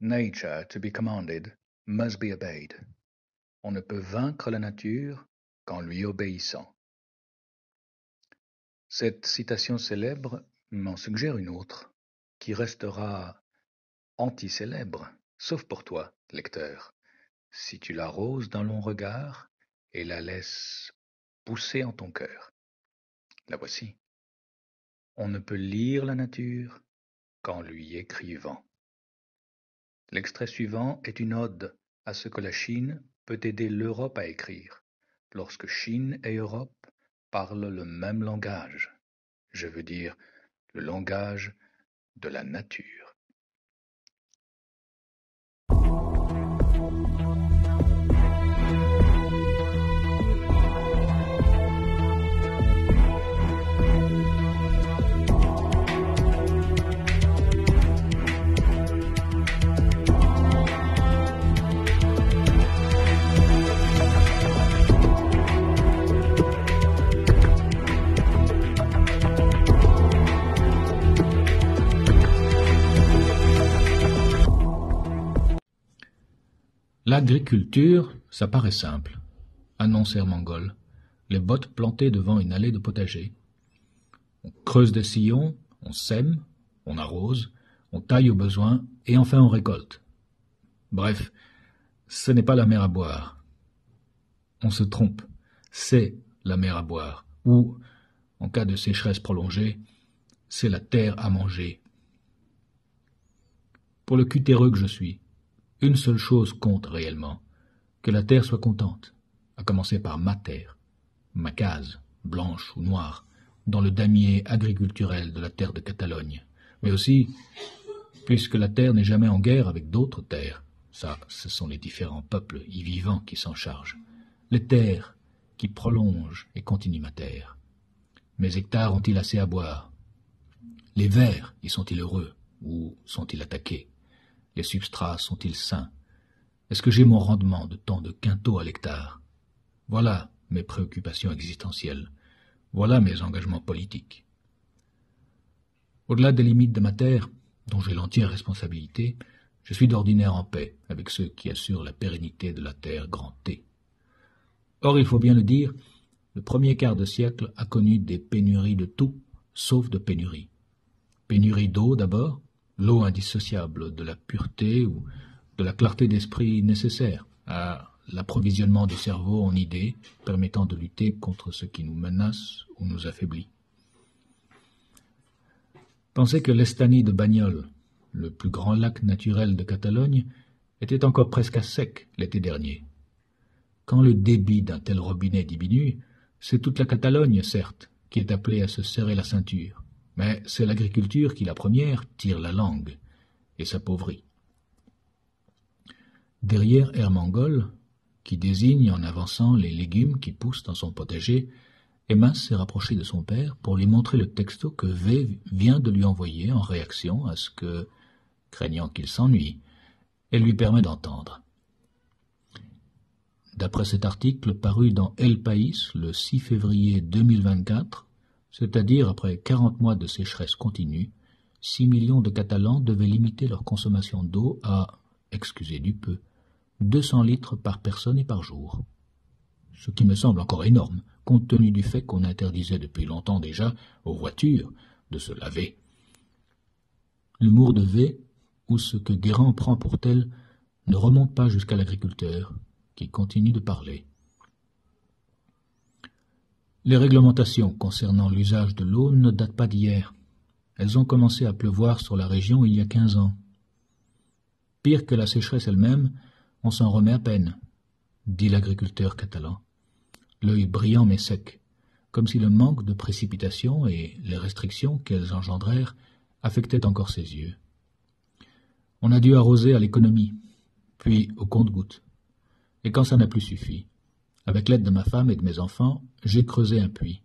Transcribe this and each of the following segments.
Nature, to be commanded, must be obeyed. On ne peut vaincre la nature qu'en lui obéissant. Cette citation célèbre m'en suggère une autre, qui restera anti-célèbre, sauf pour toi, lecteur, si tu l'arroses d'un long regard et la laisses pousser en ton cœur. La voici. On ne peut lire la nature qu'en lui écrivant. L'extrait suivant est une ode à ce que la Chine peut aider l'Europe à écrire, lorsque Chine et Europe parlent le même langage. Je veux dire le langage de la nature. L'agriculture, ça paraît simple, annonce Ermengol, les bottes plantées devant une allée de potager. On creuse des sillons, on sème, on arrose, on taille au besoin, et enfin on récolte. Bref, ce n'est pas la mer à boire. On se trompe, c'est la mer à boire, ou, en cas de sécheresse prolongée, c'est la terre à manger. Pour le cutéreux que je suis, une seule chose compte réellement, que la terre soit contente, à commencer par ma terre, ma case, blanche ou noire, dans le damier agriculturel de la terre de Catalogne, mais aussi, puisque la terre n'est jamais en guerre avec d'autres terres, ça, ce sont les différents peuples y vivants qui s'en chargent, les terres qui prolongent et continuent ma terre. Mes hectares ont-ils assez à boire? Les vers y sont-ils heureux, ou sont-ils attaqués? Les substrats sont-ils sains? Est-ce que j'ai mon rendement de tant de quintaux à l'hectare? Voilà mes préoccupations existentielles. Voilà mes engagements politiques. Au-delà des limites de ma terre, dont j'ai l'entière responsabilité, je suis d'ordinaire en paix avec ceux qui assurent la pérennité de la terre grand T. Or, il faut bien le dire, le premier quart de siècle a connu des pénuries de tout, sauf de pénuries. Pénurie d'eau d'abord, l'eau indissociable de la pureté ou de la clarté d'esprit nécessaire à l'approvisionnement du cerveau en idées permettant de lutter contre ce qui nous menace ou nous affaiblit. Pensez que l'Estany de Bagnols, le plus grand lac naturel de Catalogne, était encore presque à sec l'été dernier. Quand le débit d'un tel robinet diminue, c'est toute la Catalogne, certes, qui est appelée à se serrer la ceinture. Mais c'est l'agriculture qui, la première, tire la langue et s'appauvrit. Derrière Ermengol, qui désigne en avançant les légumes qui poussent dans son potager, Emma s'est rapprochée de son père pour lui montrer le texto que V vient de lui envoyer en réaction à ce que, craignant qu'il s'ennuie, elle lui permet d'entendre. D'après cet article paru dans El País le 6 février 2024, c'est-à-dire après 40 mois de sécheresse continue, 6 millions de Catalans devaient limiter leur consommation d'eau à, excusez du peu, 200 litres par personne et par jour. Ce qui me semble encore énorme, compte tenu du fait qu'on interdisait depuis longtemps déjà aux voitures de se laver. L'humour de V, ou ce que Guérand prend pour tel, ne remonte pas jusqu'à l'agriculteur, qui continue de parler. Les réglementations concernant l'usage de l'eau ne datent pas d'hier. Elles ont commencé à pleuvoir sur la région il y a 15 ans. Pire que la sécheresse elle-même, on s'en remet à peine, dit l'agriculteur catalan, l'œil brillant mais sec, comme si le manque de précipitations et les restrictions qu'elles engendrèrent affectaient encore ses yeux. On a dû arroser à l'économie, puis au compte-gouttes. Et quand ça n'a plus suffi, avec l'aide de ma femme et de mes enfants, j'ai creusé un puits,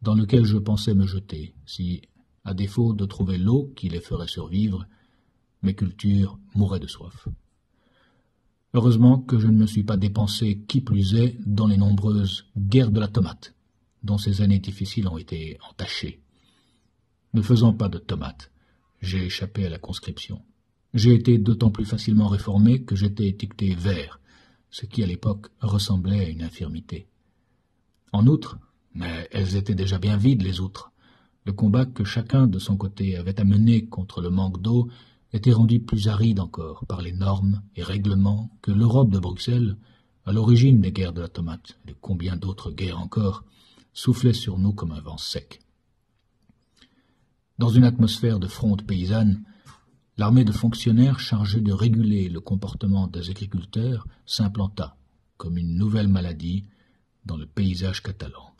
dans lequel je pensais me jeter, si, à défaut de trouver l'eau qui les ferait survivre, mes cultures mouraient de soif. Heureusement que je ne me suis pas dépensé, qui plus est, dans les nombreuses guerres de la tomate, dont ces années difficiles ont été entachées. Ne faisant pas de tomates, j'ai échappé à la conscription. J'ai été d'autant plus facilement réformé que j'étais étiqueté vert, ce qui à l'époque ressemblait à une infirmité. En outre, mais elles étaient déjà bien vides les outres, le combat que chacun de son côté avait à mener contre le manque d'eau était rendu plus aride encore par les normes et règlements que l'Europe de Bruxelles, à l'origine des guerres de la tomate et de combien d'autres guerres encore, soufflait sur nous comme un vent sec. Dans une atmosphère de fronde paysanne, l'armée de fonctionnaires chargés de réguler le comportement des agriculteurs s'implanta comme une nouvelle maladie dans le paysage catalan.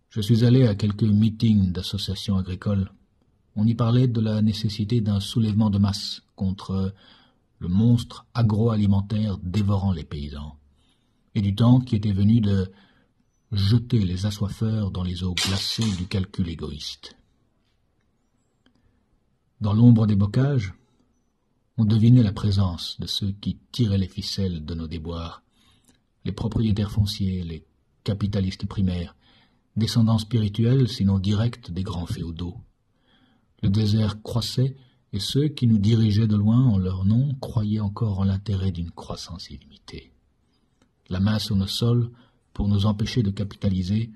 Je suis allé à quelques meetings d'associations agricoles. On y parlait de la nécessité d'un soulèvement de masse contre le monstre agroalimentaire dévorant les paysans, et du temps qui était venu de jeter les assoiffeurs dans les eaux glacées du calcul égoïste. Dans l'ombre des bocages, on devinait la présence de ceux qui tiraient les ficelles de nos déboires, les propriétaires fonciers, les capitalistes primaires, descendants spirituels, sinon directs, des grands féodaux. Le désert croissait, et ceux qui nous dirigeaient de loin en leur nom croyaient encore en l'intérêt d'une croissance illimitée. La main sur nos sols, pour nous empêcher de capitaliser,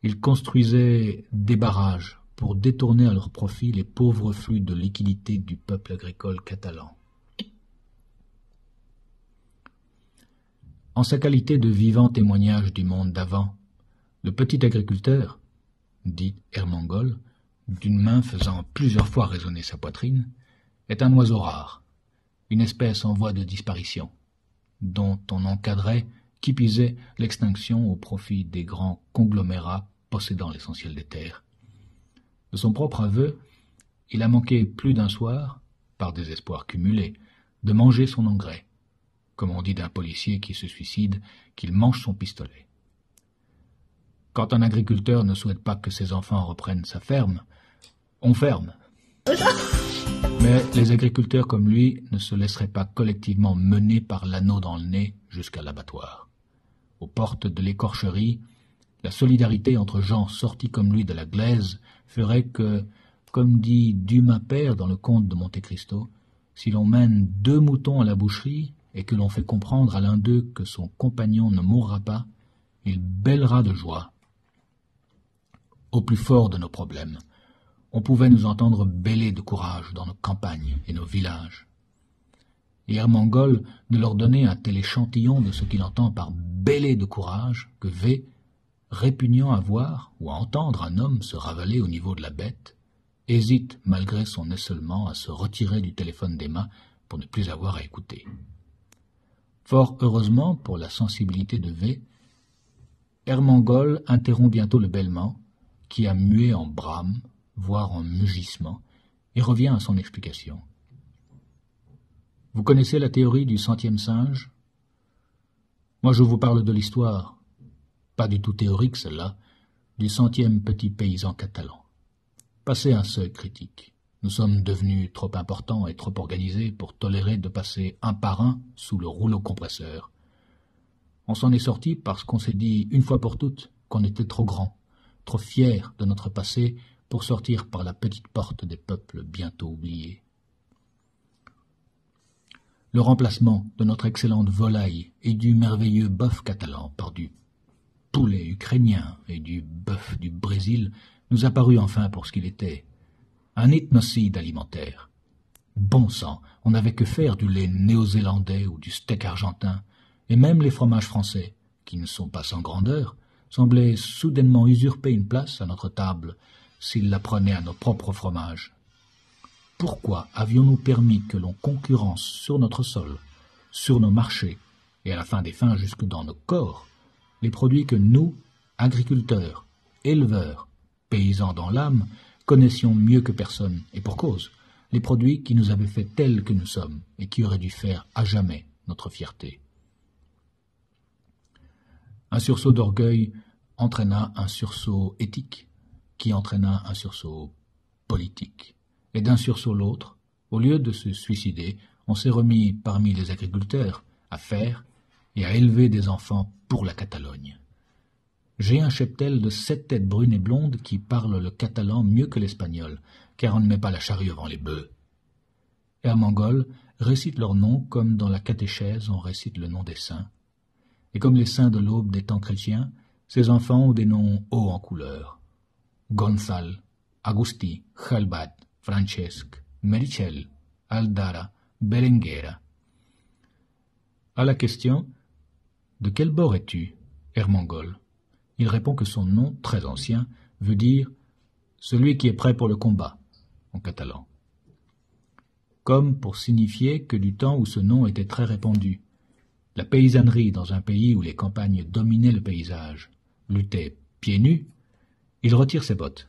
ils construisaient des barrages pour détourner à leur profit les pauvres flux de liquidités du peuple agricole catalan. En sa qualité de vivant témoignage du monde d'avant, le petit agriculteur, dit Ermengol, d'une main faisant plusieurs fois résonner sa poitrine, est un oiseau rare, une espèce en voie de disparition, dont on encadrait, qui pisait, l'extinction au profit des grands conglomérats possédant l'essentiel des terres. De son propre aveu, il a manqué plus d'un soir, par des espoirs cumulés, de manger son engrais, comme on dit d'un policier qui se suicide, qu'il mange son pistolet. Quand un agriculteur ne souhaite pas que ses enfants reprennent sa ferme, on ferme. Mais les agriculteurs comme lui ne se laisseraient pas collectivement mener par l'anneau dans le nez jusqu'à l'abattoir. Aux portes de l'écorcherie, la solidarité entre gens sortis comme lui de la glaise ferait que, comme dit Dumas père dans le conte de Monte Cristo, si l'on mène 2 moutons à la boucherie et que l'on fait comprendre à l'un d'eux que son compagnon ne mourra pas, il bêlera de joie. Au plus fort de nos problèmes, on pouvait nous entendre bêler de courage dans nos campagnes et nos villages. Et Ermengol de leur donner un tel échantillon de ce qu'il entend par bêler de courage que V, répugnant à voir ou à entendre un homme se ravaler au niveau de la bête, hésite malgré son esselement à se retirer du téléphone des mains pour ne plus avoir à écouter. Fort heureusement pour la sensibilité de V, Ermengol interrompt bientôt le bêlement, qui a mué en brame, voire en mugissement, et revient à son explication. Vous connaissez la théorie du 100e singe? Moi je vous parle de l'histoire, pas du tout théorique celle-là, du 100e petit paysan catalan. Passez un seuil critique. Nous sommes devenus trop importants et trop organisés pour tolérer de passer un par un sous le rouleau compresseur. On s'en est sorti parce qu'on s'est dit une fois pour toutes qu'on était trop grand, trop fiers de notre passé pour sortir par la petite porte des peuples bientôt oubliés. Le remplacement de notre excellente volaille et du merveilleux bœuf catalan par du poulet ukrainien et du bœuf du Brésil nous apparut enfin pour ce qu'il était, un ethnocide alimentaire. Bon sang, on n'avait que faire du lait néo-zélandais ou du steak argentin, et même les fromages français, qui ne sont pas sans grandeur, semblaient soudainement usurper une place à notre table s'ils la prenaient à nos propres fromages. Pourquoi avions-nous permis que l'on concurrence sur notre sol, sur nos marchés, et à la fin des fins jusque dans nos corps, les produits que nous, agriculteurs, éleveurs, paysans dans l'âme, connaissions mieux que personne, et pour cause, les produits qui nous avaient fait tels que nous sommes, et qui auraient dû faire à jamais notre fierté. Un sursaut d'orgueil entraîna un sursaut éthique, qui entraîna un sursaut politique. Et d'un sursaut l'autre, au lieu de se suicider, on s'est remis parmi les agriculteurs à faire et à élever des enfants pour la Catalogne. J'ai un cheptel de 7 têtes brunes et blondes qui parlent le catalan mieux que l'espagnol, car on ne met pas la charrue avant les bœufs. Ermengol récite leurs noms comme dans la catéchèse on récite le nom des saints. Et comme les saints de l'aube des temps chrétiens, ces enfants ont des noms hauts en couleur. Gonzal, Agusti, Jalbad, Francesc, Merichel, Aldara, Berenguera. À la question « De quel bord es-tu » Ermengol. Il répond que son nom, très ancien, veut dire « celui qui est prêt pour le combat » en catalan. Comme pour signifier que du temps où ce nom était très répandu, la paysannerie dans un pays où les campagnes dominaient le paysage, luttait pieds nus, il retire ses bottes.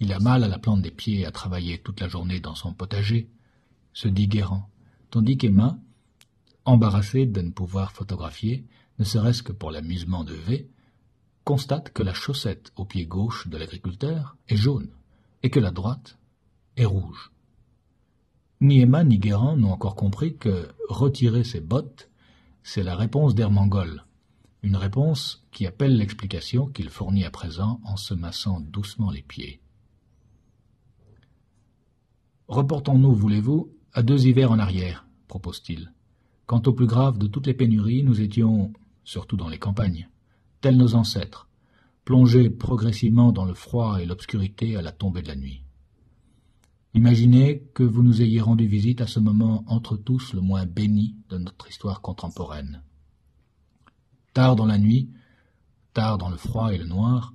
Il a mal à la plante des pieds à travailler toute la journée dans son potager, se dit Guérand, tandis qu'Emma, embarrassée de ne pouvoir photographier, ne serait-ce que pour l'amusement de V, constate que la chaussette au pied gauche de l'agriculteur est jaune et que la droite est rouge. Ni Emma ni Guérand n'ont encore compris que retirer ses bottes, c'est la réponse d'Ermengol, une réponse qui appelle l'explication qu'il fournit à présent en se massant doucement les pieds. Reportons-nous, voulez-vous, à 2 hivers en arrière, propose-t-il. Quant au plus grave de toutes les pénuries, nous étions, surtout dans les campagnes, tels nos ancêtres, plongés progressivement dans le froid et l'obscurité à la tombée de la nuit. Imaginez que vous nous ayez rendu visite à ce moment entre tous le moins béni de notre histoire contemporaine. Tard dans la nuit, tard dans le froid et le noir,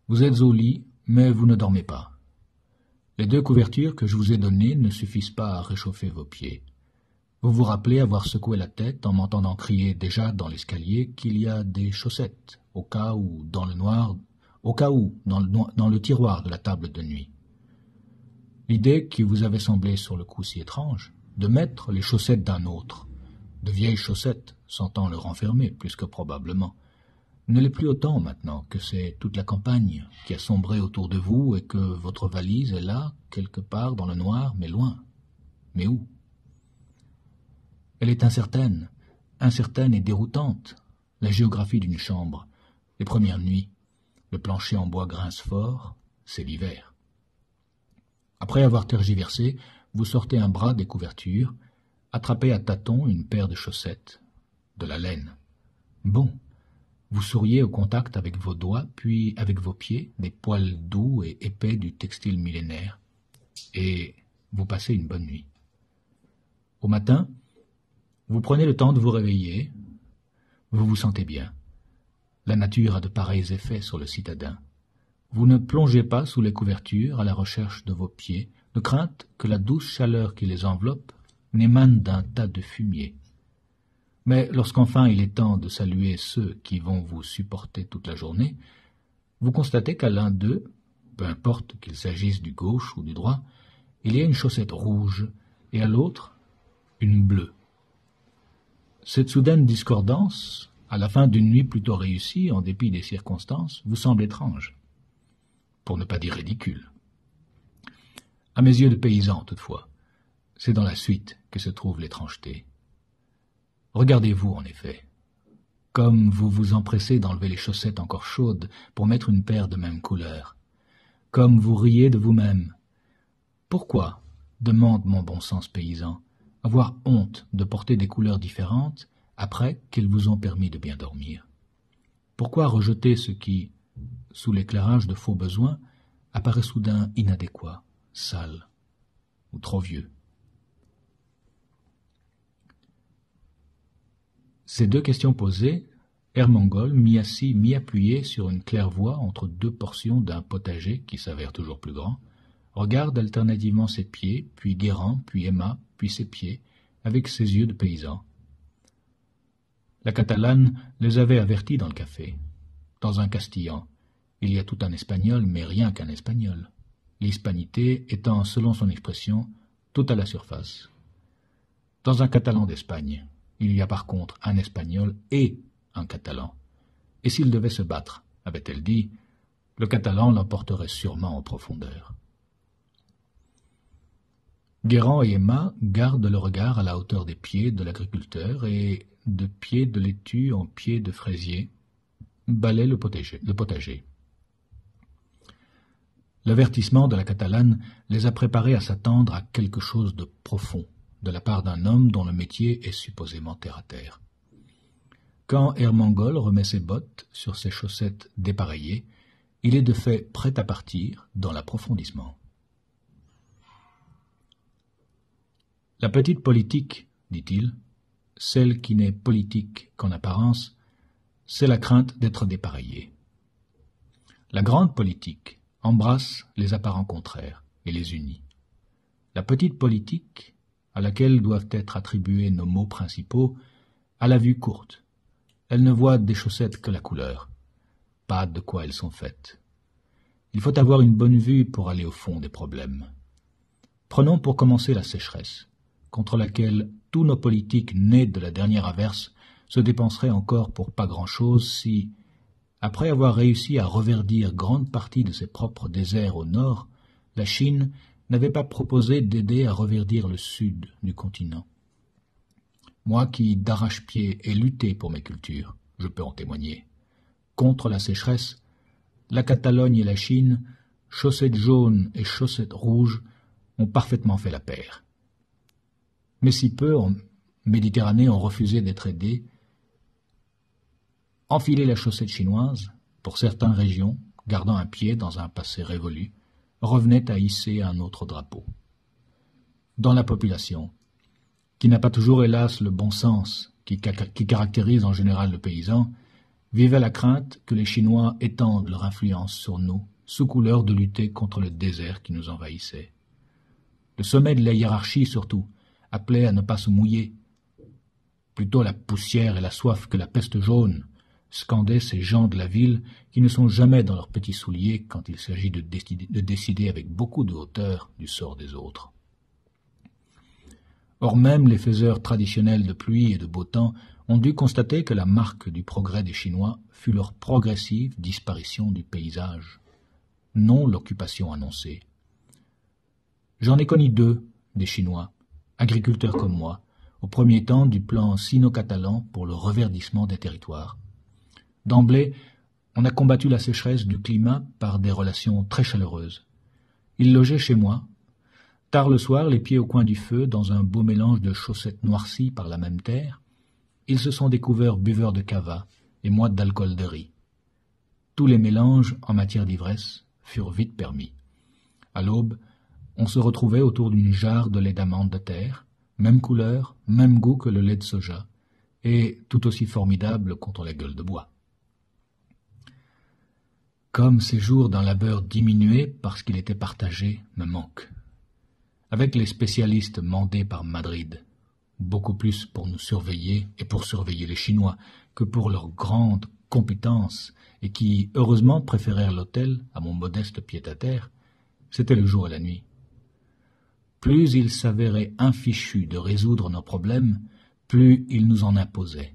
vous êtes au lit, mais vous ne dormez pas. Les 2 couvertures que je vous ai données ne suffisent pas à réchauffer vos pieds. Vous vous rappelez avoir secoué la tête en m'entendant crier déjà dans l'escalier qu'il y a des chaussettes, au cas où, dans le tiroir de la table de nuit. L'idée qui vous avait semblé sur le coup si étrange, de mettre les chaussettes d'un autre, de vieilles chaussettes, sentant le renfermer plus que probablement, ne l'est plus autant maintenant que c'est toute la campagne qui a sombré autour de vous et que votre valise est là, quelque part dans le noir, mais loin. Mais où? Elle est incertaine et déroutante, la géographie d'une chambre, les premières nuits, le plancher en bois grince fort, c'est l'hiver. Après avoir tergiversé, vous sortez un bras des couvertures, attrapez à tâtons une paire de chaussettes, de la laine. Bon, vous souriez au contact avec vos doigts, puis avec vos pieds, des poils doux et épais du textile millénaire, et vous passez une bonne nuit. Au matin, vous prenez le temps de vous réveiller, vous vous sentez bien. La nature a de pareils effets sur le citadin. Vous ne plongez pas sous les couvertures à la recherche de vos pieds, de crainte que la douce chaleur qui les enveloppe n'émane d'un tas de fumier. Mais lorsqu'enfin il est temps de saluer ceux qui vont vous supporter toute la journée, vous constatez qu'à l'un d'eux, peu importe qu'il s'agisse du gauche ou du droit, il y a une chaussette rouge et à l'autre, une bleue. Cette soudaine discordance, à la fin d'une nuit plutôt réussie, en dépit des circonstances, vous semble étrange, pour ne pas dire ridicule. À mes yeux de paysan, toutefois, c'est dans la suite que se trouve l'étrangeté. Regardez-vous, en effet, comme vous vous empressez d'enlever les chaussettes encore chaudes pour mettre une paire de même couleur, comme vous riez de vous-même. Pourquoi, demande mon bon sens paysan, avoir honte de porter des couleurs différentes après qu'elles vous ont permis de bien dormir? Pourquoi rejeter ce qui, sous l'éclairage de faux besoins, apparaît soudain inadéquat, sale ou trop vieux? Ces 2 questions posées, Ermengol, mi-assis, mi-appuyé sur une claire-voie entre 2 portions d'un potager qui s'avère toujours plus grand, regarde alternativement ses pieds, puis Guérand, puis Emma, puis ses pieds, avec ses yeux de paysan. La Catalane les avait avertis dans le café. Dans un castillan, il y a tout un espagnol, mais rien qu'un espagnol. L'hispanité étant, selon son expression, tout à la surface. Dans un catalan d'Espagne, il y a par contre un espagnol et un catalan. Et s'ils devaient se battre, avait-elle dit, le catalan l'emporterait sûrement en profondeur. Guérand et Emma gardent le regard à la hauteur des pieds de l'agriculteur et, de pied de laitue en pied de fraisier, balaient le potager. L'avertissement de la Catalane les a préparés à s'attendre à quelque chose de profond, de la part d'un homme dont le métier est supposément terre-à-terre. Quand Ermengol remet ses bottes sur ses chaussettes dépareillées, il est de fait prêt à partir dans l'approfondissement. La petite politique, dit-il, celle qui n'est politique qu'en apparence, c'est la crainte d'être dépareillé. La grande politique embrasse les apparents contraires et les unit. La petite politique, à laquelle doivent être attribués nos mots principaux, a la vue courte. Elle ne voit des chaussettes que la couleur, pas de quoi elles sont faites. Il faut avoir une bonne vue pour aller au fond des problèmes. Prenons pour commencer la sécheresse, contre laquelle tous nos politiques nés de la dernière averse se dépenseraient encore pour pas grand-chose si, après avoir réussi à reverdir grande partie de ses propres déserts au nord, la Chine n'avait pas proposé d'aider à reverdir le sud du continent. Moi qui, d'arrache-pied, ai lutté pour mes cultures, je peux en témoigner. Contre la sécheresse, la Catalogne et la Chine, chaussettes jaunes et chaussettes rouges, ont parfaitement fait la paire. Mais si peu en Méditerranée ont refusé d'être aidés, enfiler la chaussette chinoise, pour certaines régions, gardant un pied dans un passé révolu, revenait à hisser un autre drapeau. Dans la population, qui n'a pas toujours hélas le bon sens qui caractérise en général le paysan, vivait la crainte que les Chinois étendent leur influence sur nous, sous couleur de lutter contre le désert qui nous envahissait. Le sommet de la hiérarchie, surtout, appelait à ne pas se mouiller. Plutôt la poussière et la soif que la peste jaune, scandaient ces gens de la ville qui ne sont jamais dans leurs petits souliers quand il s'agit de décider avec beaucoup de hauteur du sort des autres. Or même les faiseurs traditionnels de pluie et de beau temps ont dû constater que la marque du progrès des Chinois fut leur progressive disparition du paysage, non l'occupation annoncée. J'en ai connu 2, des Chinois, agriculteurs comme moi, au premier temps du plan sino-catalan pour le reverdissement des territoires. D'emblée, on a combattu la sécheresse du climat par des relations très chaleureuses. Ils logeaient chez moi. Tard le soir, les pieds au coin du feu, dans un beau mélange de chaussettes noircies par la même terre, ils se sont découverts buveurs de cava et moi d'alcool de riz. Tous les mélanges en matière d'ivresse furent vite permis. À l'aube, on se retrouvait autour d'une jarre de lait d'amande de terre, même couleur, même goût que le lait de soja, et tout aussi formidable contre la gueule de bois. Comme ces jours d'un labeur diminué parce qu'il était partagé me manquent. Avec les spécialistes mandés par Madrid, beaucoup plus pour nous surveiller et pour surveiller les Chinois que pour leur grande compétence et qui, heureusement, préférèrent l'hôtel à mon modeste pied-à-terre, c'était le jour et la nuit. Plus ils s'avéraient infichus de résoudre nos problèmes, plus ils nous en imposaient.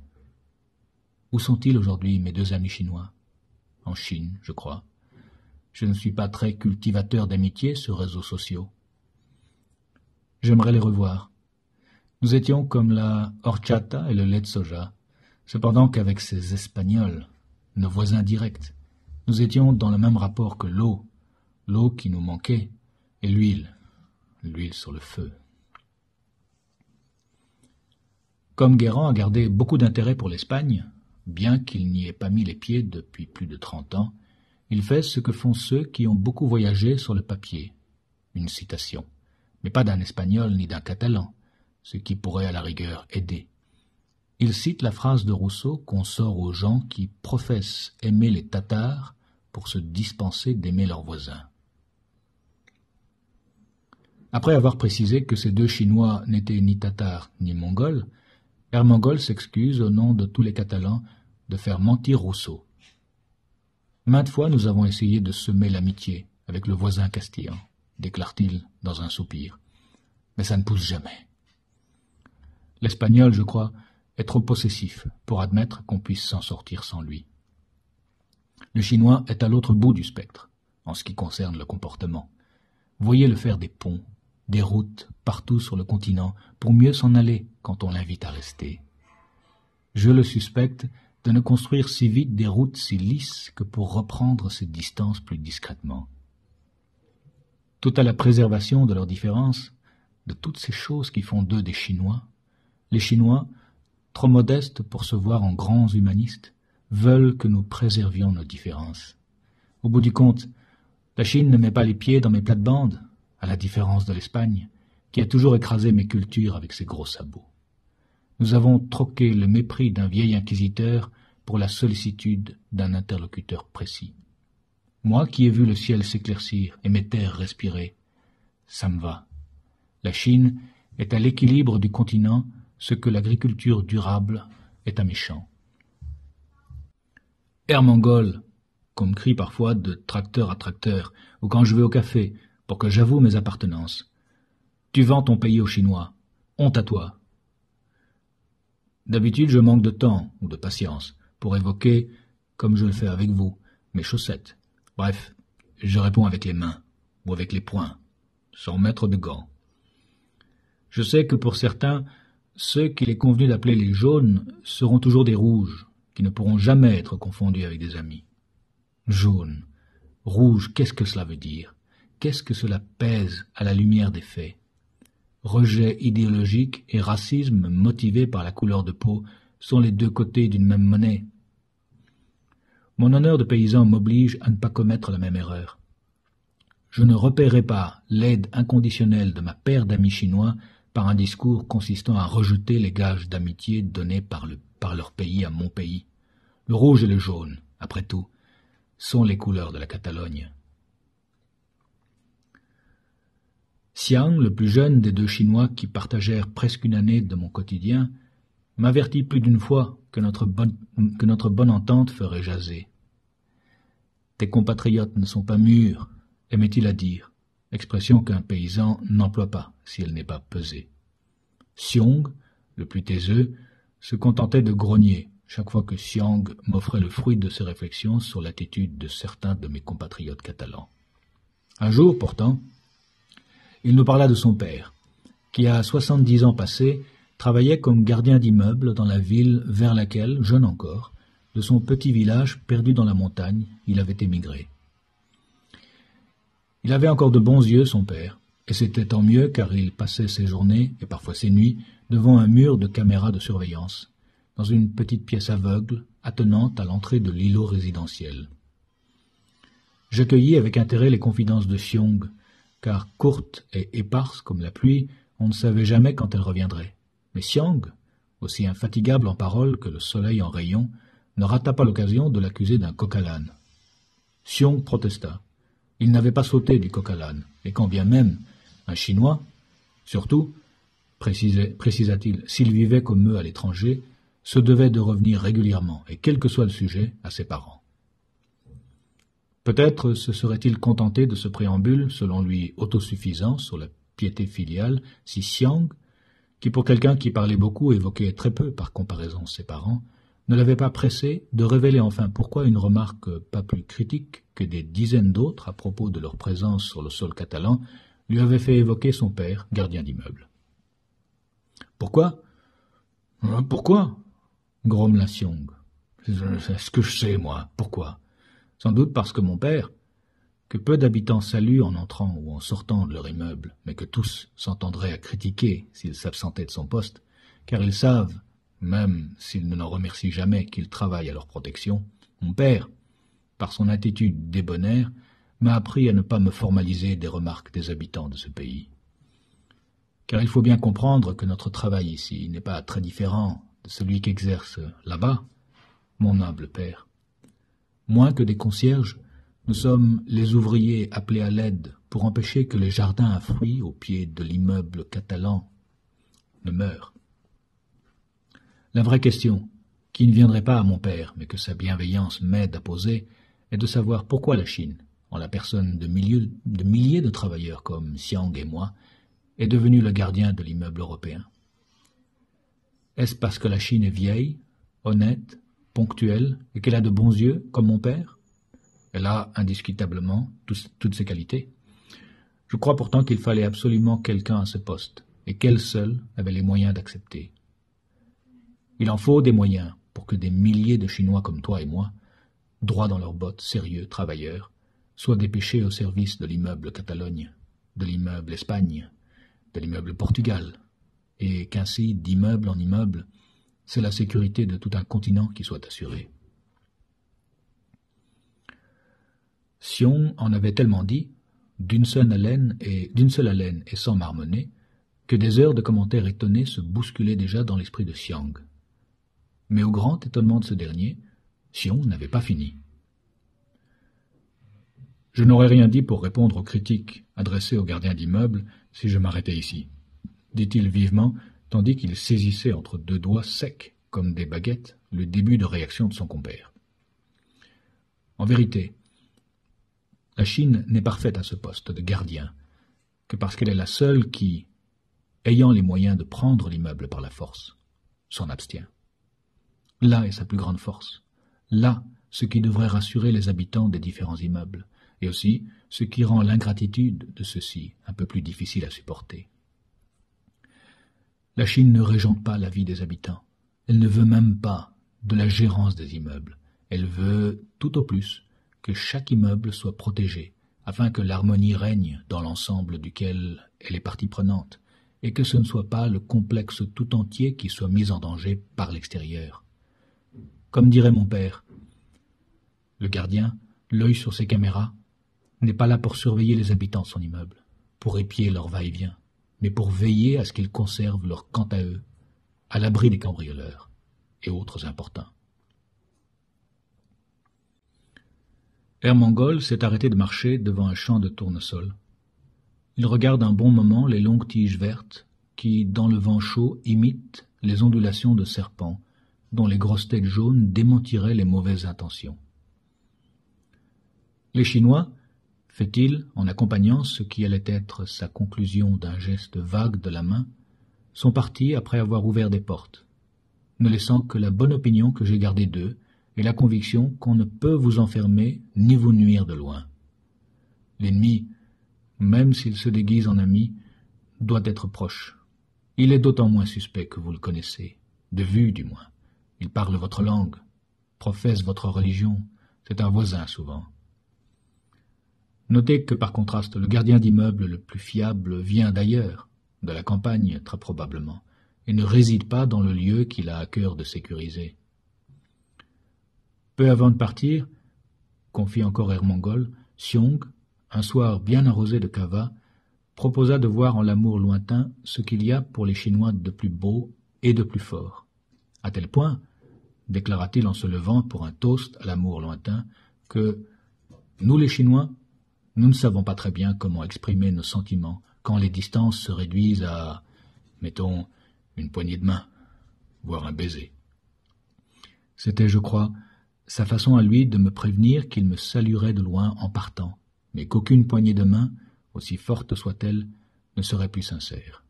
Où sont-ils aujourd'hui, mes 2 amis chinois ? En Chine, je crois. Je ne suis pas très cultivateur d'amitié sur réseaux sociaux. J'aimerais les revoir. Nous étions comme la horchata et le lait de soja, cependant qu'avec ces Espagnols, nos voisins directs, nous étions dans le même rapport que l'eau qui nous manquait, et l'huile sur le feu. Comme Guérand a gardé beaucoup d'intérêt pour l'Espagne, bien qu'il n'y ait pas mis les pieds depuis plus de 30 ans, il fait ce que font ceux qui ont beaucoup voyagé sur le papier. Une citation, mais pas d'un Espagnol ni d'un Catalan, ce qui pourrait à la rigueur aider. Il cite la phrase de Rousseau qu'on sort aux gens qui professent aimer les Tatars pour se dispenser d'aimer leurs voisins. Après avoir précisé que ces 2 Chinois n'étaient ni Tatars ni Mongols, Ermengol s'excuse au nom de tous les Catalans de faire mentir Rousseau. Maintes fois nous avons essayé de semer l'amitié avec le voisin castillan, déclare-t-il dans un soupir, mais ça ne pousse jamais. L'Espagnol, je crois, est trop possessif pour admettre qu'on puisse s'en sortir sans lui. Le Chinois est à l'autre bout du spectre, en ce qui concerne le comportement. Voyez-le faire des ponts, des routes partout sur le continent pour mieux s'en aller quand on l'invite à rester. Je le suspecte de ne construire si vite des routes si lisses que pour reprendre ses distances plus discrètement. tout à la préservation de leurs différences, de toutes ces choses qui font d'eux des Chinois, les Chinois, trop modestes pour se voir en grands humanistes, veulent que nous préservions nos différences. Au bout du compte, la Chine ne met pas les pieds dans mes plates-bandes, à la différence de l'Espagne, qui a toujours écrasé mes cultures avec ses gros sabots. Nous avons troqué le mépris d'un vieil inquisiteur pour la sollicitude d'un interlocuteur précis. Moi qui ai vu le ciel s'éclaircir et mes terres respirer, ça me va. La Chine est à l'équilibre du continent ce que l'agriculture durable est à mes champs. Air mongol, qu'on me crie parfois de tracteur à tracteur, ou quand je vais au café, pour que j'avoue mes appartenances. Tu vends ton pays aux Chinois. Honte à toi. D'habitude, je manque de temps ou de patience pour évoquer, comme je le fais avec vous, mes chaussettes. Bref, je réponds avec les mains ou avec les poings, sans mettre de gants. Je sais que pour certains, ceux qu'il est convenu d'appeler les jaunes seront toujours des rouges, qui ne pourront jamais être confondus avec des amis. Jaune, rouge, qu'est-ce que cela veut dire? Qu'est-ce que cela pèse à la lumière des faits? Rejet idéologique et racisme motivé par la couleur de peau sont les deux côtés d'une même monnaie. Mon honneur de paysan m'oblige à ne pas commettre la même erreur. Je ne repérerai pas l'aide inconditionnelle de ma paire d'amis chinois par un discours consistant à rejeter les gages d'amitié donnés par leur pays à mon pays. Le rouge et le jaune, après tout, sont les couleurs de la Catalogne. Xiang, le plus jeune des deux Chinois qui partagèrent presque une année de mon quotidien, m'avertit plus d'une fois que notre bonne entente ferait jaser. Tes compatriotes ne sont pas mûrs, aimait-il à dire, expression qu'un paysan n'emploie pas si elle n'est pas pesée. Xiong, le plus taiseux, se contentait de grogner chaque fois que Xiang m'offrait le fruit de ses réflexions sur l'attitude de certains de mes compatriotes catalans. Un jour, pourtant, il nous parla de son père, qui à 70 ans passés, travaillait comme gardien d'immeuble dans la ville vers laquelle, jeune encore, de son petit village perdu dans la montagne, il avait émigré. Il avait encore de bons yeux, son père, et c'était tant mieux car il passait ses journées, et parfois ses nuits, devant un mur de caméras de surveillance, dans une petite pièce aveugle attenante à l'entrée de l'îlot résidentiel. J'accueillis avec intérêt les confidences de Xiong, car courtes et éparses comme la pluie, on ne savait jamais quand elle reviendrait. Mais Xiang, aussi infatigable en parole que le soleil en rayon, ne rata pas l'occasion de l'accuser d'un coq-à-l'âne. Xiong protesta. Il n'avait pas sauté du coq-à-l'âne, et quand bien même un Chinois, surtout, précisa-t-il, s'il vivait comme eux à l'étranger, se devait de revenir régulièrement, et quel que soit le sujet, à ses parents. Peut-être se serait-il contenté de ce préambule, selon lui autosuffisant, sur la piété filiale, si Xiang, qui pour quelqu'un qui parlait beaucoup évoquait très peu par comparaison ses parents, ne l'avait pas pressé de révéler enfin pourquoi une remarque pas plus critique que des dizaines d'autres à propos de leur présence sur le sol catalan lui avait fait évoquer son père, gardien d'immeuble. « Pourquoi ? Pourquoi ?» grommela Xiong. « C'est ce que je sais, moi. Pourquoi ? Sans doute parce que mon père, que peu d'habitants saluent en entrant ou en sortant de leur immeuble, mais que tous s'entendraient à critiquer s'il s'absentait de son poste, car ils savent, même s'ils ne l'en remercient jamais, qu'il travaille à leur protection, mon père, par son attitude débonnaire, m'a appris à ne pas me formaliser des remarques des habitants de ce pays. Car il faut bien comprendre que notre travail ici n'est pas très différent de celui qu'exerce là-bas, mon humble père. Moins que des concierges, nous sommes les ouvriers appelés à l'aide pour empêcher que les jardins à fruits au pied de l'immeuble catalan ne meurent. La vraie question, qui ne viendrait pas à mon père, mais que sa bienveillance m'aide à poser, est de savoir pourquoi la Chine, en la personne de milliers de travailleurs comme Xiang et moi, est devenue le gardien de l'immeuble européen. Est-ce parce que la Chine est vieille, honnête, ponctuelle, et qu'elle a de bons yeux, comme mon père? Elle a indiscutablement toutes ses qualités. Je crois pourtant qu'il fallait absolument quelqu'un à ce poste, et qu'elle seule avait les moyens d'accepter. Il en faut des moyens pour que des milliers de Chinois comme toi et moi, droits dans leurs bottes, sérieux, travailleurs, soient dépêchés au service de l'immeuble Catalogne. de l'immeuble Espagne, de l'immeuble Portugal, et qu'ainsi, d'immeuble en immeuble, c'est la sécurité de tout un continent qui soit assurée. Sion en avait tellement dit, d'une seule haleine et sans marmonner, que des heures de commentaires étonnés se bousculaient déjà dans l'esprit de Xiang. Mais au grand étonnement de ce dernier, Sion n'avait pas fini. « Je n'aurais rien dit pour répondre aux critiques adressées au gardien d'immeuble si je m'arrêtais ici, » dit-il vivement, tandis qu'il saisissait entre deux doigts secs, comme des baguettes, le début de réaction de son compère. En vérité, la Chine n'est parfaite à ce poste de gardien que parce qu'elle est la seule qui, ayant les moyens de prendre l'immeuble par la force, s'en abstient. Là est sa plus grande force, là ce qui devrait rassurer les habitants des différents immeubles, et aussi ce qui rend l'ingratitude de ceux-ci un peu plus difficile à supporter. La Chine ne régente pas la vie des habitants, elle ne veut même pas de la gérance des immeubles, elle veut, tout au plus, que chaque immeuble soit protégé, afin que l'harmonie règne dans l'ensemble duquel elle est partie prenante, et que ce ne soit pas le complexe tout entier qui soit mis en danger par l'extérieur. Comme dirait mon père, le gardien, l'œil sur ses caméras, n'est pas là pour surveiller les habitants de son immeuble, pour épier leur va-et-vient, mais pour veiller à ce qu'ils conservent leur quant à eux, à l'abri des cambrioleurs et autres importuns. Ermengol s'est arrêté de marcher devant un champ de tournesol. Il regarde un bon moment les longues tiges vertes qui, dans le vent chaud, imitent les ondulations de serpents dont les grosses têtes jaunes démentiraient les mauvaises intentions. Les Chinois, fait-il, en accompagnant ce qui allait être sa conclusion d'un geste vague de la main, sont partis après avoir ouvert des portes, ne laissant que la bonne opinion que j'ai gardée d'eux et la conviction qu'on ne peut vous enfermer ni vous nuire de loin. L'ennemi, même s'il se déguise en ami, doit être proche. Il est d'autant moins suspect que vous le connaissez, de vue du moins. Il parle votre langue, professe votre religion, c'est un voisin souvent. Notez que par contraste, le gardien d'immeuble le plus fiable vient d'ailleurs, de la campagne très probablement, et ne réside pas dans le lieu qu'il a à cœur de sécuriser. Peu avant de partir, confie encore Ermengol, Xiong, un soir bien arrosé de kava, proposa de voir en l'amour lointain ce qu'il y a pour les Chinois de plus beau et de plus fort. À tel point, déclara-t-il en se levant pour un toast à l'amour lointain, que nous les Chinois, nous ne savons pas très bien comment exprimer nos sentiments quand les distances se réduisent à, mettons, une poignée de main, voire un baiser. C'était, je crois, sa façon à lui de me prévenir qu'il me saluerait de loin en partant, mais qu'aucune poignée de main, aussi forte soit-elle, ne serait plus sincère.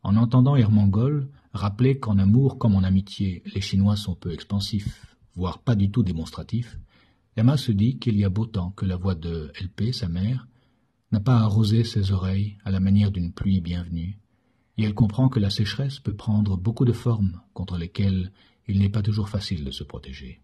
En entendant Ermengol rappeler qu'en amour comme en amitié, les Chinois sont peu expansifs, voire pas du tout démonstratifs, Emma se dit qu'il y a beau temps que la voix de LP, sa mère, n'a pas arrosé ses oreilles à la manière d'une pluie bienvenue, et elle comprend que la sécheresse peut prendre beaucoup de formes contre lesquelles il n'est pas toujours facile de se protéger.